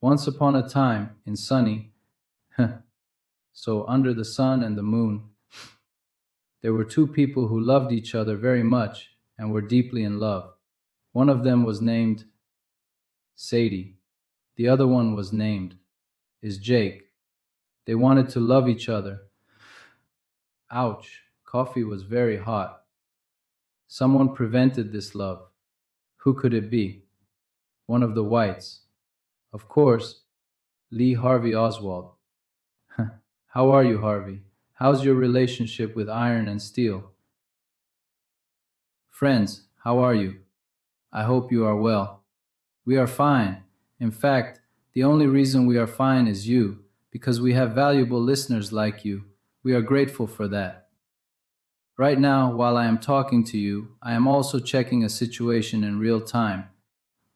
Once upon a time, in sunny, so under the sun and the moon, there were two people who loved each other very much and were deeply in love. One of them was named Sadie. The other one was named is Jake. They wanted to love each other. Ouch, coffee was very hot. Someone prevented this love. Who could it be? One of the whites. Of course, Lee Harvey Oswald. How are you, Harvey? How's your relationship with iron and steel? Friends, how are you? I hope you are well. We are fine. In fact, the only reason we are fine is you, because we have valuable listeners like you. We are grateful for that. Right now, while I am talking to you, I am also checking a situation in real time.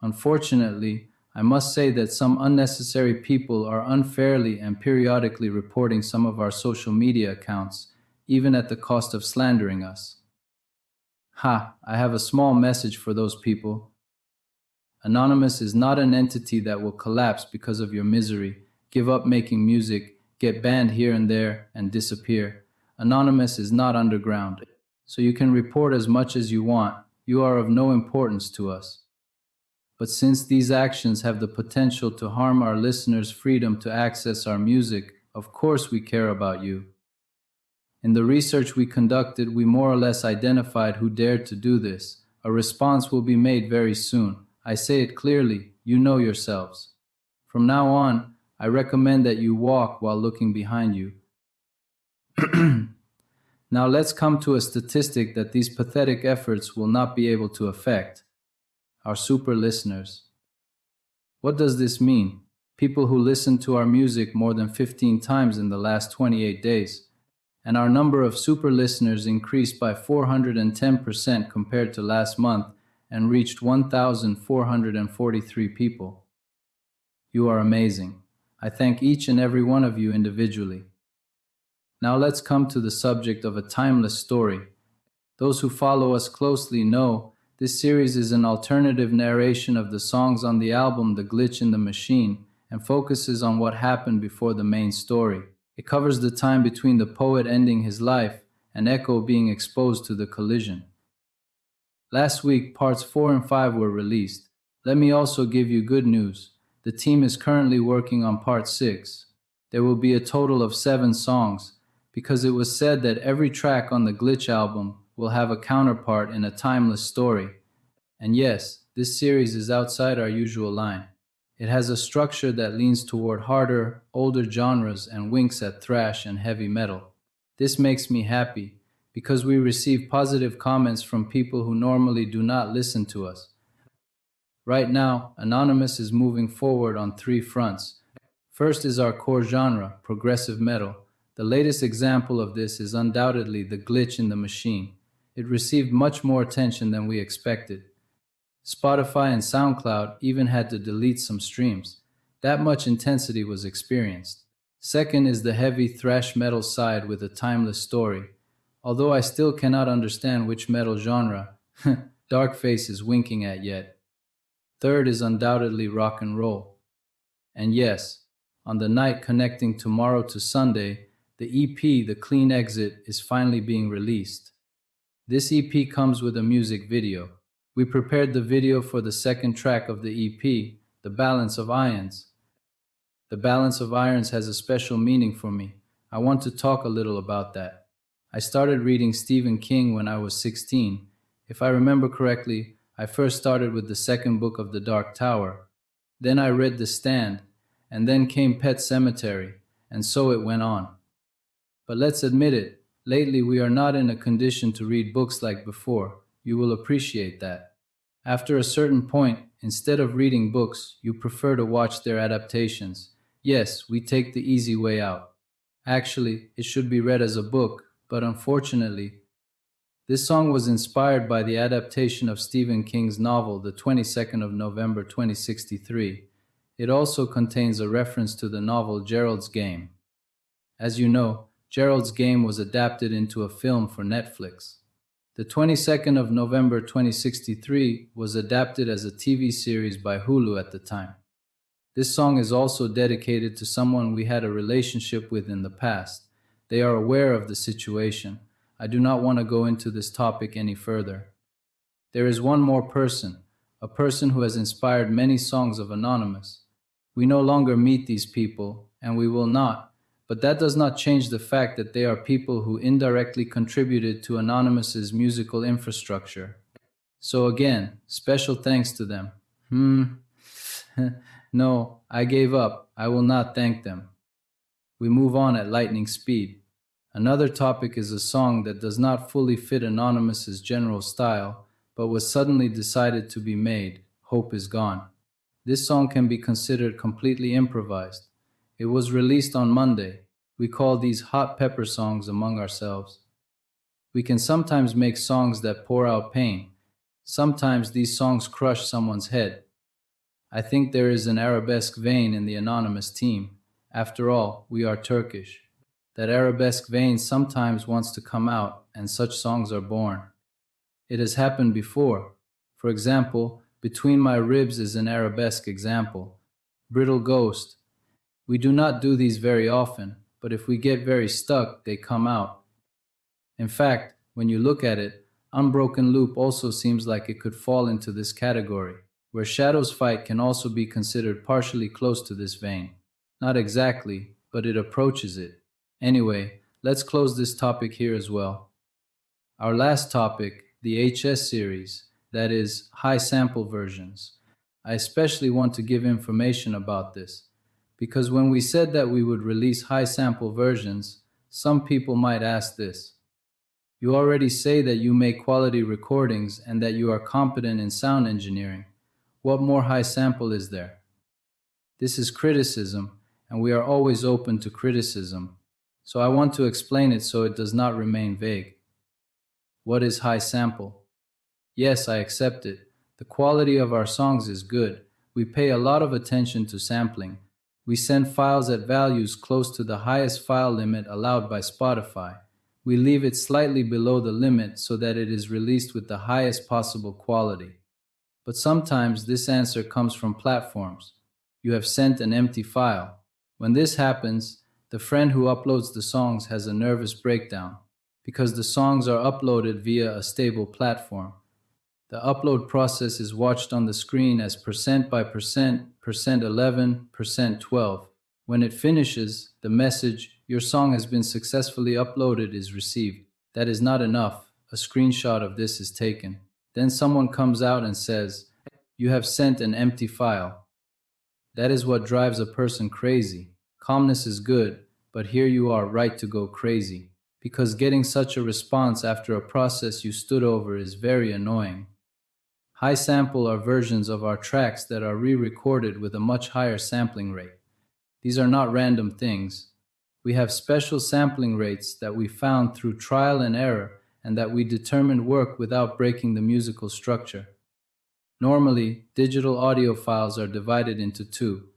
Unfortunately, I must say that some unnecessary people are unfairly and periodically reporting some of our social media accounts, even at the cost of slandering us. Ha, I have a small message for those people. Anonymous is not an entity that will collapse because of your misery, give up making music, get banned here and there, and disappear. Anonymous is not underground, so you can report as much as you want. You are of no importance to us. But since these actions have the potential to harm our listeners' freedom to access our music, of course we care about you. In the research we conducted, we more or less identified who dared to do this. A response will be made very soon. I say it clearly, you know yourselves. From now on, I recommend that you walk while looking behind you. Now let's come to a statistic that these pathetic efforts will not be able to affect. Our super listeners. What does this mean? People who listened to our music more than 15 times in the last 28 days. And our number of super listeners increased by 410% compared to last month and reached 1,443 people. You are amazing. I thank each and every one of you individually. Now let's come to the subject of a timeless story. Those who follow us closely know this series is an alternative narration of the songs on the album The Glitch in the Machine and focuses on what happened before the main story. It covers the time between the poet ending his life and Echo being exposed to the collision. Last week, parts 4 and 5 were released. Let me also give you good news. The team is currently working on part 6. There will be a total of 7 songs, because it was said that every track on the Glitch album will have a counterpart in a timeless story. And yes, this series is outside our usual line. It has a structure that leans toward harder, older genres and winks at thrash and heavy metal. This makes me happy, because we receive positive comments from people who normally do not listen to us. Right now, Anonymous is moving forward on 3 fronts. First is our core genre, progressive metal. The latest example of this is undoubtedly The Glitch in the Machine. It received much more attention than we expected. Spotify and SoundCloud even had to delete some streams. That much intensity was experienced. Second is the heavy thrash metal side with a timeless story. Although I still cannot understand which metal genre Darkface is winking at yet. Third is undoubtedly rock and roll. And yes, on the night connecting tomorrow to Sunday, the EP, The Clean Exit, is finally being released. This EP comes with a music video. We prepared the video for the second track of the EP, The Balance of Irons. The Balance of Irons has a special meaning for me. I want to talk a little about that. I started reading Stephen King when I was 16. If I remember correctly, I first started with the second book of The Dark Tower. Then I read The Stand, and then came Pet Sematary, and so it went on. But let's admit it, lately we are not in a condition to read books like before. You will appreciate that. After a certain point, instead of reading books, you prefer to watch their adaptations. Yes, we take the easy way out. Actually, it should be read as a book, but unfortunately, this song was inspired by the adaptation of Stephen King's novel, The 22nd of November 2063. It also contains a reference to the novel Gerald's Game. As you know, Gerald's Game was adapted into a film for Netflix. The 22nd of November 2063 was adapted as a TV series by Hulu at the time. This song is also dedicated to someone we had a relationship with in the past. They are aware of the situation. I do not want to go into this topic any further. There is one more person, a person who has inspired many songs of Anonymous. We no longer meet these people, and we will not, but that does not change the fact that they are people who indirectly contributed to Anonymous's musical infrastructure. So again, special thanks to them. No, I gave up. I will not thank them. We move on at lightning speed. Another topic is a song that does not fully fit Anonymous's general style, but was suddenly decided to be made. Hope is Gone. This song can be considered completely improvised. It was released on Monday. We call these hot pepper songs among ourselves. We can sometimes make songs that pour out pain. Sometimes these songs crush someone's head. I think there is an arabesque vein in the Anonymous team. After all, we are Turkish. That arabesque vein sometimes wants to come out, and such songs are born. It has happened before. For example, Between My Ribs is an arabesque example. Brittle Ghost. We do not do these very often, but if we get very stuck, they come out. In fact, when you look at it, Unbroken Loop also seems like it could fall into this category, where Shadows Fight can also be considered partially close to this vein. Not exactly, but it approaches it. Anyway, let's close this topic here as well. Our last topic, the HS series, that is, high sample versions. I especially want to give information about this, because when we said that we would release high sample versions, some people might ask this. You already say that you make quality recordings and that you are competent in sound engineering. What more high sample is there? This is criticism, and we are always open to criticism. So I want to explain it so it does not remain vague. What is high sample? Yes, I accept it. The quality of our songs is good. We pay a lot of attention to sampling. We send files at values close to the highest file limit allowed by Spotify. We leave it slightly below the limit so that it is released with the highest possible quality. But sometimes this answer comes from platforms. You have sent an empty file. When this happens, the friend who uploads the songs has a nervous breakdown because the songs are uploaded via a stable platform. The upload process is watched on the screen as percent by percent, percent 11, percent 12. When it finishes, the message, "Your song has been successfully uploaded," is received. That is not enough. A screenshot of this is taken. Then someone comes out and says, "You have sent an empty file." That is what drives a person crazy. Calmness is good, but here you are right to go crazy, because getting such a response after a process you stood over is very annoying. High sample are versions of our tracks that are re-recorded with a much higher sampling rate. These are not random things. We have special sampling rates that we found through trial and error and that we determined work without breaking the musical structure. Normally, digital audio files are divided into two,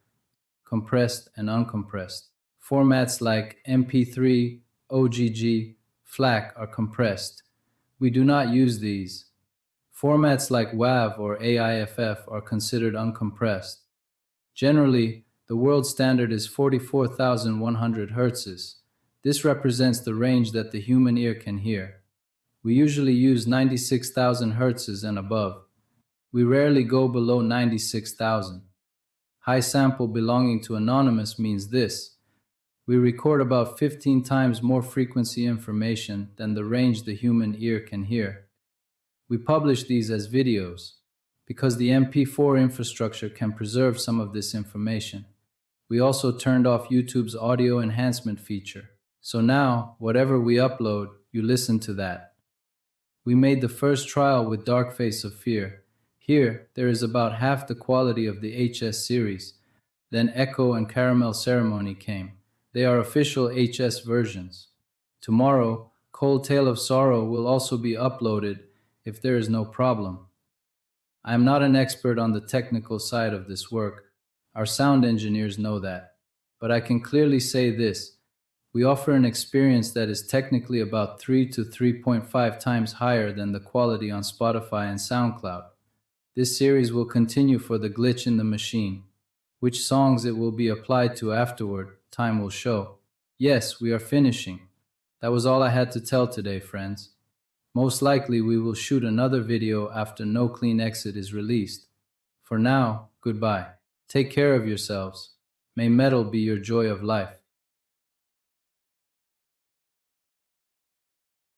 compressed and uncompressed. Formats like MP3, OGG, FLAC are compressed. We do not use these. Formats like WAV or AIFF are considered uncompressed. Generally, the world standard is 44,100 Hz. This represents the range that the human ear can hear. We usually use 96,000 Hz and above. We rarely go below 96,000. High sample belonging to Anonymous means this. We record about 15 times more frequency information than the range the human ear can hear. We publish these as videos because the MP4 infrastructure can preserve some of this information. We also turned off YouTube's audio enhancement feature. So now, whatever we upload, you listen to that. We made the first trial with Dark Face of Fear. Here, there is about half the quality of the HS series. Then Echo and Caramel Ceremony came. They are official HS versions. Tomorrow, Cold Tale of Sorrow will also be uploaded if there is no problem. I am not an expert on the technical side of this work. Our sound engineers know that. But I can clearly say this. We offer an experience that is technically about 3 to 3.5 times higher than the quality on Spotify and SoundCloud. This series will continue for the glitch in the machine. Which songs it will be applied to afterward, time will show. Yes, we are finishing. That was all I had to tell today, friends. Most likely we will shoot another video after No Clean Exit is released. For now, goodbye. Take care of yourselves. May metal be your joy of life.